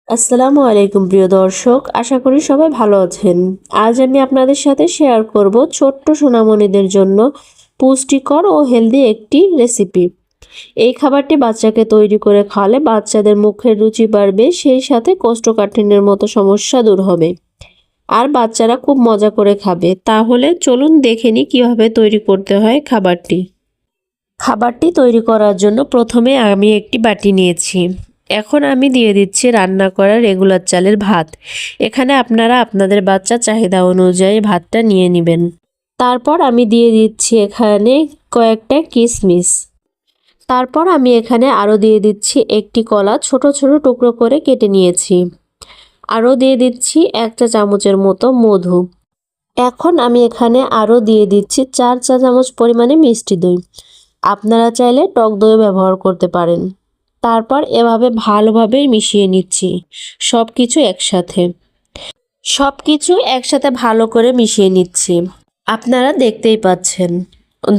আসসালামু আলাইকুম প্রিয় দর্শক, আশা করি সবাই ভালো আছেন। আজ আমি আপনাদের সাথে শেয়ার করব ছোট্ট সোনামণিদের জন্য পুষ্টিকর ও হেলদি একটি রেসিপি। এই খাবারটি বাচ্চাকে তৈরি করে খাওয়ালে বাচ্চাদের মুখের রুচি বাড়বে, সেই সাথে কোষ্ঠকাঠিন্যের মতো সমস্যা দূর হবে আর বাচ্চারা খুব মজা করে খাবে। তাহলে চলুন দেখে নিই কীভাবে তৈরি করতে হয় খাবারটি তৈরি করার জন্য প্রথমে আমি একটি বাটি নিয়েছি। এখন আমি দিয়ে দিচ্ছি রান্না করা রেগুলার চালের ভাত। এখানে আপনারা আপনাদের বাচ্চার চাহিদা অনুযায়ী ভাতটা নিয়ে নেবেন। তারপর আমি দিয়ে দিচ্ছি এখানে কয়েকটা কিশমিশ। তারপর আমি এখানে আরও দিয়ে দিচ্ছি একটি কলা ছোট ছোট টুকরো করে কেটে নিয়েছি। আরও দিয়ে দিচ্ছি 1 চা চামচের মতো মধু। এখন আমি এখানে আরও দিয়ে দিচ্ছি 4 চা চামচ পরিমাণে মিষ্টি দই। আপনারা চাইলে টক দইও ব্যবহার করতে পারেন। তারপর এভাবে ভালোভাবে মিশিয়ে নিচ্ছি সবকিছু একসাথে ভালো করে মিশিয়ে নিচ্ছি। আপনারা দেখতেই পাচ্ছেন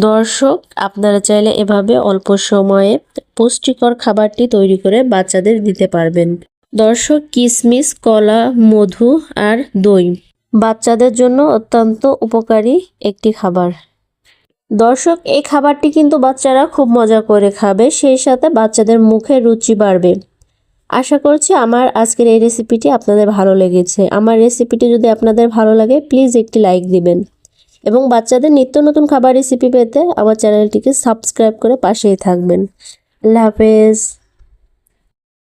দর্শক, আপনারা চাইলে এভাবে অল্প সময়ে পুষ্টিকর খাবারটি তৈরি করে বাচ্চাদের দিতে পারবেন। দর্শক, কিশমিশ, কলা, মধু আর দই বাচ্চাদের জন্য অত্যন্ত উপকারী একটি খাবার। দর্শক, এই খাবারটি কিন্তু বাচ্চারা খুব মজা করে খাবে, সেই সাথে বাচ্চাদের মুখে রুচি বাড়বে। আশা করছি আমার আজকের এই রেসিপিটি আপনাদের ভালো লেগেছে। আমার রেসিপিটি যদি আপনাদের ভালো লাগে প্লিজ একটি লাইক দিবেন এবং বাচ্চাদের নিত্য নতুন খাবার রেসিপি পেতে আমার চ্যানেলটিকে সাবস্ক্রাইব করে পাশেই থাকবেন। আল্লাহ হাফেজ।